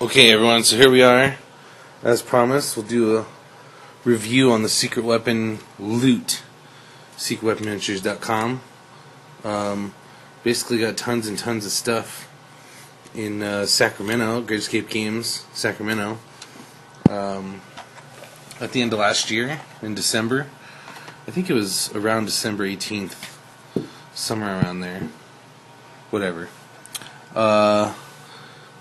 Okay, everyone, so here we are. As promised, we'll do a review on the secret weapon loot. SecretWeaponMiniatures.com. Basically got tons and tons of stuff in Sacramento, Great Escape Games, Sacramento. At the end of last year, in December. I think it was around December 18th. Somewhere around there. Whatever.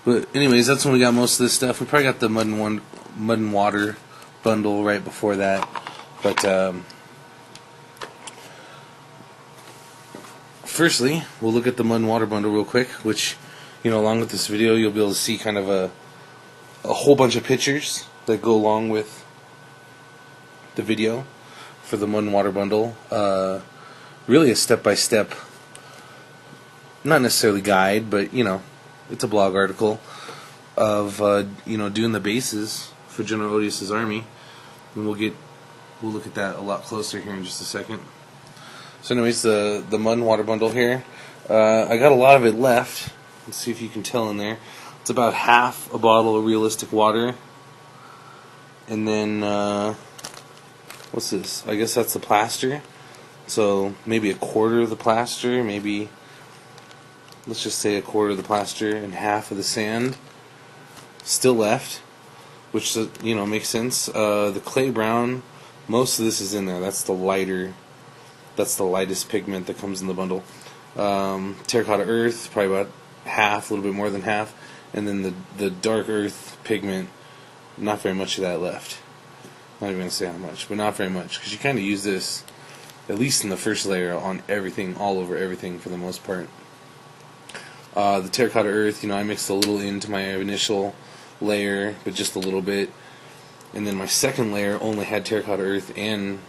But anyways, that's when we got most of this stuff. We probably got the Mud and Water bundle right before that. But firstly, we'll look at the Mud and Water bundle real quick, which, along with this video, you'll be able to see kind of a whole bunch of pictures that go along with the video for the Mud and Water bundle. Really a step-by-step, not necessarily guide, but, it's a blog article of doing the bases for General Odious' army, and we'll look at that a lot closer here in just a second. So, anyways, the Mud and Water bundle here, I got a lot of it left. Let's see if you can tell in there. It's about half a bottle of realistic water, and then what's this? I guess that's the plaster. So maybe a quarter of the plaster, maybe. Let's just say a quarter of the plaster and half of the sand still left, which makes sense. The clay brown, most of this is in there. That's the lightest pigment that comes in the bundle. Terracotta earth, probably about half, a little bit more than half, and then the dark earth pigment, not very much of that left. Not even gonna say how much, but not very much, because you kind of use this, at least in the first layer, on everything, all over everything for the most part. The terracotta earth, I mixed a little into my initial layer, but just a little bit. And then my second layer only had terracotta earth and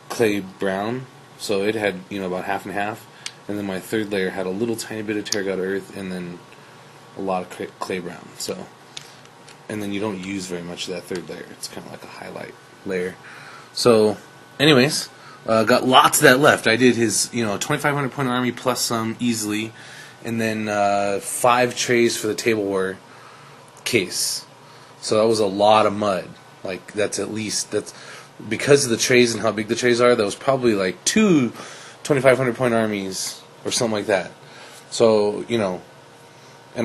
clay brown, so it had, about half and half. And then my third layer had a little tiny bit of terracotta earth and then a lot of clay brown. So, and then you don't use very much of that third layer. It's kind of like a highlight layer. So, anyways, got lots of that left. I did his, 2,500 point army plus some easily. And then 5 trays for the table war case. So that was a lot of mud. Like, that's because of the trays and how big the trays are, that was probably like 2 2,500 point armies or something like that. So, and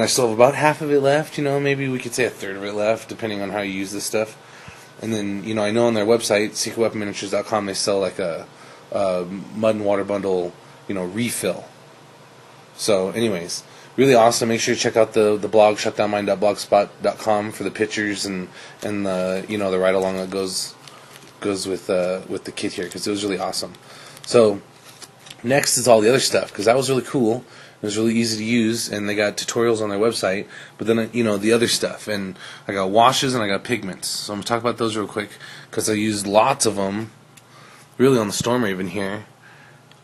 I still have about half of it left, maybe we could say a third of it left, depending on how you use this stuff. And then, I know on their website, SecretWeaponMiniatures.com, they sell like a Mud and Water bundle, refill. So, anyways, really awesome. Make sure you check out the blog, shutdownmine.blogspot.com, for the pictures and the the ride along that goes with the kit here, because it was really awesome. So, next is all the other stuff, because that was really cool. It was really easy to use, and they got tutorials on their website. But then the other stuff, and I got washes and I got pigments. So I'm gonna talk about those real quick, because I used lots of them, really on the Storm Raven here.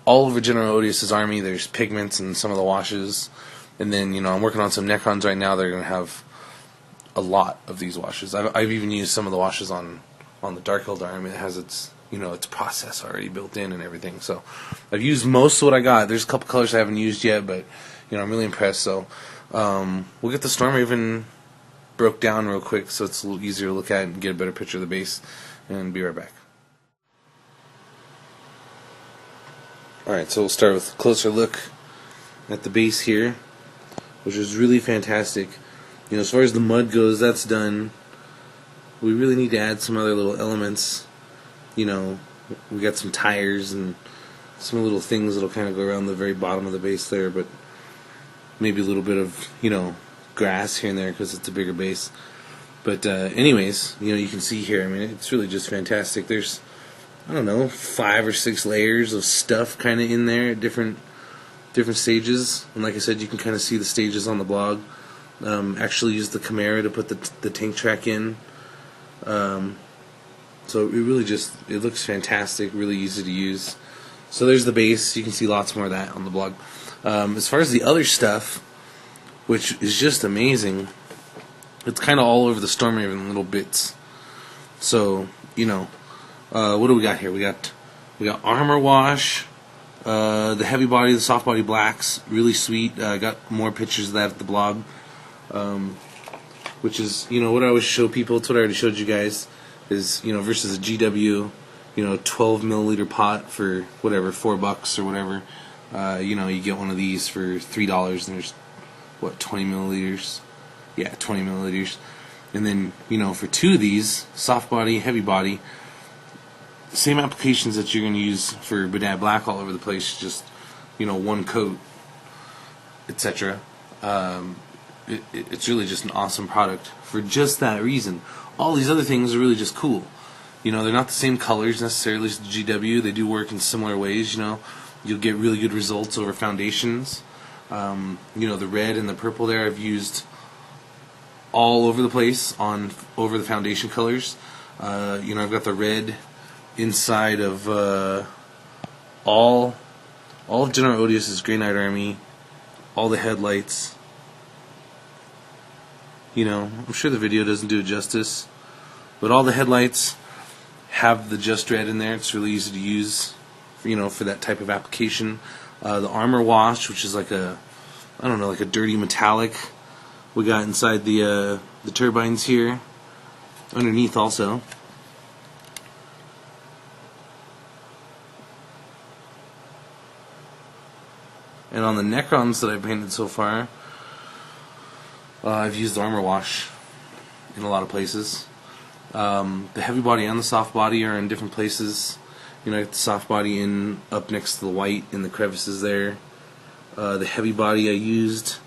All over General Odious' army, there's pigments and some of the washes. And then, I'm working on some Necrons right now that are going to have a lot of these washes. I've even used some of the washes on the Dark Elder army that has its process already built in and everything. So I've used most of what I got. There's a couple colors I haven't used yet, but, I'm really impressed. So we'll get the Storm Raven broke down real quick so it's a little easier to look at and get a better picture of the base, and be right back. Alright, so we'll start with a closer look at the base here, which is really fantastic. As far as the mud goes, that's done. We really need to add some other little elements. We got some tires and some little things that'll kind of go around the very bottom of the base there, but maybe a little bit of, grass here and there because it's a bigger base. But anyways, you can see here, it's really just fantastic. There's, 5 or 6 layers of stuff kind of in there at different stages. And like I said, you can kind of see the stages on the blog. Actually used the Chimera to put the tank track in. So it really it looks fantastic, really easy to use. So there's the base. You can see lots more of that on the blog. As far as the other stuff, which is just amazing, it's kind of all over the Storm Raven in little bits. So, what do we got here? We got armor wash, the heavy body, the soft body blacks, really sweet. Got more pictures of that at the blog. which is, what I always show people. It's what I already showed you guys, is, versus a GW, 12 milliliter pot for whatever, $4 or whatever. You get one of these for $3, and there's, 20 milliliters? Yeah, 20 milliliters. And then, for 2 of these, soft body, heavy body, same applications that you're going to use for Badad Black all over the place, just, one coat, etc. It's really just an awesome product for just that reason. All these other things are really just cool. They're not the same colors necessarily as the GW. They do work in similar ways. You'll get really good results over foundations. The red and the purple there I've used all over the place over the foundation colors. I've got the red inside of all of General Odious' Grey Knight Army, all the headlights. I'm sure the video doesn't do it justice, but all the headlights have the Just Red in there. It's really easy to use, for that type of application. The armor wash, which is like a dirty metallic, we got inside the turbines here, underneath also. And on the Necrons that I've painted so far, I've used armor wash in a lot of places. The heavy body and the soft body are in different places. I got the soft body up next to the white in the crevices there. The heavy body I used,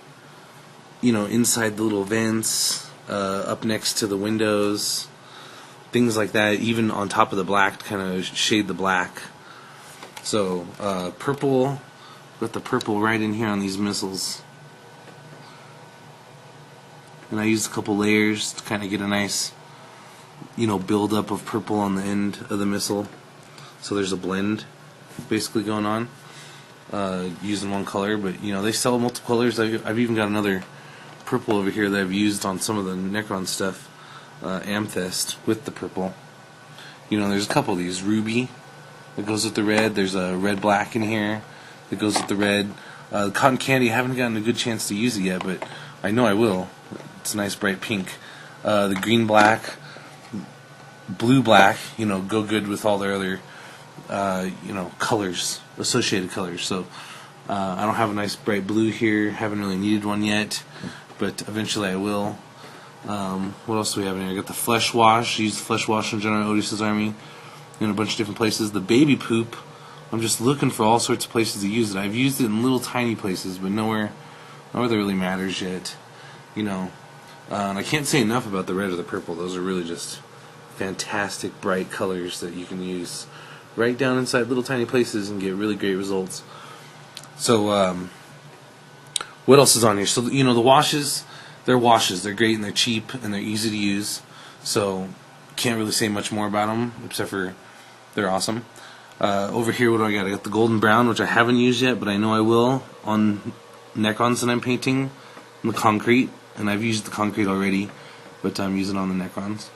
inside the little vents, up next to the windows, things like that. Even on top of the black to kind of shade the black. So purple. Got the purple right in here on these missiles. And I used a couple layers to kind of get a nice, build up of purple on the end of the missile. So there's a blend basically going on. Using one color, but they sell multiple colors. I've even got another purple over here that I've used on some of the Necron stuff. Amethyst with the purple. There's a couple of these. Ruby that goes with the red. There's a red black in here that goes with the red. The cotton candy, I haven't gotten a good chance to use it yet, but I know I will. It's a nice bright pink. The green black, blue black, go good with all their other, colors, associated colors. So I don't have a nice bright blue here. Haven't really needed one yet, but eventually I will. What else do we have in here? I got the flesh wash. Used the flesh wash in General Odious' army in a bunch of different places. The baby poop, I'm just looking for all sorts of places to use it. I've used it in little tiny places, but nowhere that really matters yet. And I can't say enough about the red or the purple. Those are really just fantastic bright colors that you can use right down inside little tiny places and get really great results. So what else is on here? So the washes, they're washes. They're great and they're cheap and they're easy to use. So can't really say much more about them except for they're awesome. Over here, what do I got? I got the golden brown, which I haven't used yet, but I know I will on Necrons that I'm painting. And the concrete, and I've used the concrete already, but I'm using it on the Necrons.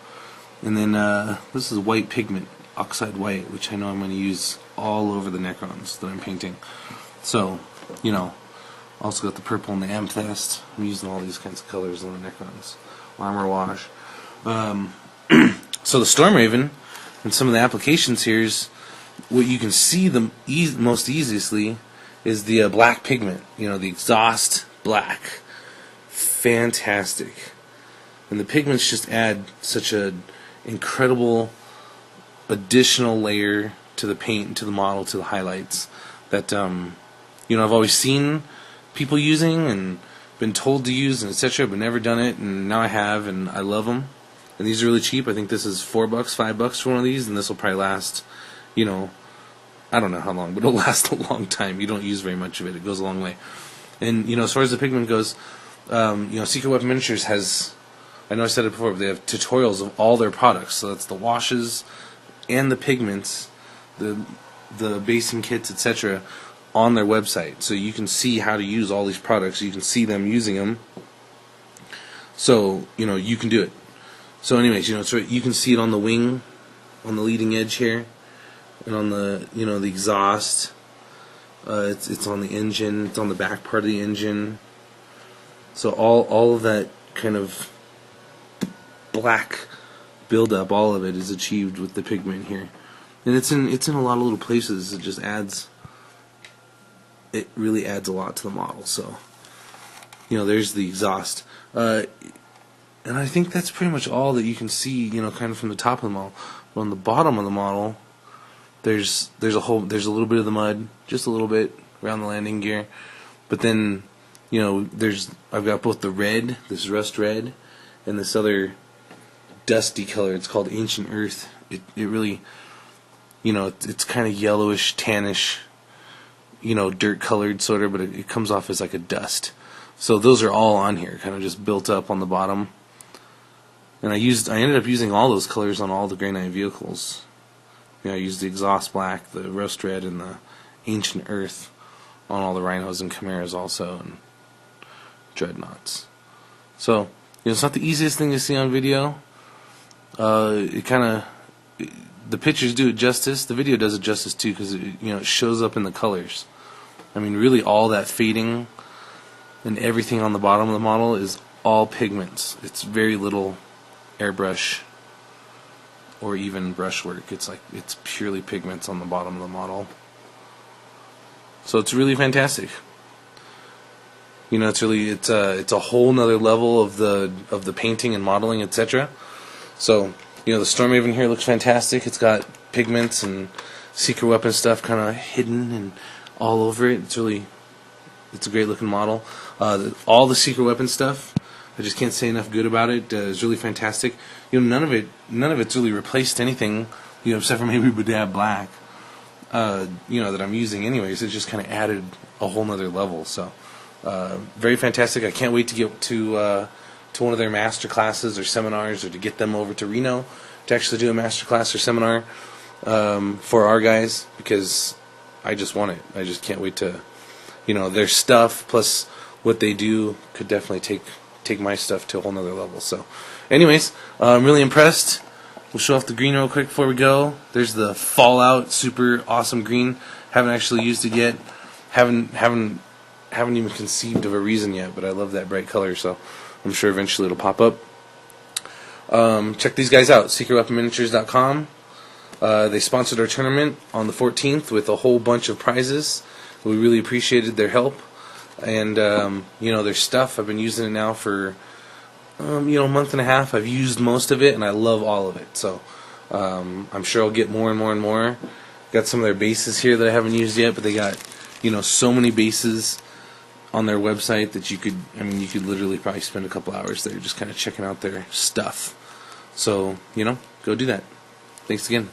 And then this is white pigment, oxide white, which I know I'm going to use all over the Necrons that I'm painting. So, also got the purple and the amethyst. I'm using all these kinds of colors on the Necrons. Armor wash. So the Storm Raven and some of the applications here is what you can see the most easily is the black pigment. The exhaust black. Fantastic. And the pigments just add such an incredible additional layer to the paint and to the model, to the highlights that I've always seen people using and been told to use and etc., but never done it, and now I have, and I love them. And these are really cheap. I think this is $4, $5 for one of these, and this will probably last, I don't know how long, but it'll last a long time. You don't use very much of it. It goes a long way. And as far as the pigment goes, Secret Weapon Miniatures has, I know I said it before, but they have tutorials of all their products. So that's the washes and the pigments, the basing kits, etc., on their website. So you can see how to use all these products. You can see them using them. So, you can do it. So anyways, so you can see it on the wing, on the leading edge here, and on the, the exhaust. It's on the engine. It's on the back part of the engine. So all of that kind of black buildup, all of it is achieved with the pigment here, and it's in a lot of little places. It just really adds a lot to the model. So, there's the exhaust, and I think that's pretty much all that you can see, kind of from the top of the model. But on the bottom of the model, there's a little bit of the mud, just a little bit around the landing gear, but then I've got both the red, this rust red, and this other dusty color. It's called Ancient Earth. It really, it's kind of yellowish, tannish, dirt colored sort of, but it comes off as like a dust. So those are all on here, kind of just built up on the bottom. And I ended up using all those colors on all the Grey Knight vehicles. I used the exhaust black, the rust red, and the Ancient Earth on all the Rhinos and Camaros also, and Dreadnoughts. So, it's not the easiest thing to see on video. The pictures do it justice. The video does it justice too, because it shows up in the colors. I mean, really, all that fading and everything on the bottom of the model is all pigments. It's very little airbrush or even brushwork. It's purely pigments on the bottom of the model. So it's really fantastic. It's a whole nother level of the painting and modeling, etc. So the Storm Raven here looks fantastic. It's got pigments and secret weapon stuff kind of hidden and all over it. It's a great looking model. All the secret weapon stuff, I just can't say enough good about it. It's really fantastic. None of it's really replaced anything, except for maybe Badab Black, that I'm using anyways. It just kind of added a whole nother level. So, very fantastic. I can't wait to get to one of their master classes or seminars, or to get them over to Reno to actually do a master class or seminar for our guys, because I just want it. I just can't wait to, their stuff plus what they do could definitely take my stuff to a whole nother level. So anyways, I'm really impressed. We'll show off the green real quick before we go. There's the Fallout super awesome green. Haven't actually used it yet. Haven't even conceived of a reason yet, but I love that bright color, so I'm sure eventually it'll pop up. Check these guys out, secretweaponminiatures.com. They sponsored our tournament on the 14th with a whole bunch of prizes. We really appreciated their help. And, their stuff, I've been using it now for, a month and a half. I've used most of it, and I love all of it. So, I'm sure I'll get more and more and more. Got some of their bases here that I haven't used yet, but they got, so many bases on their website that you could literally probably spend a couple hours there just kind of checking out their stuff. So, go do that. Thanks again.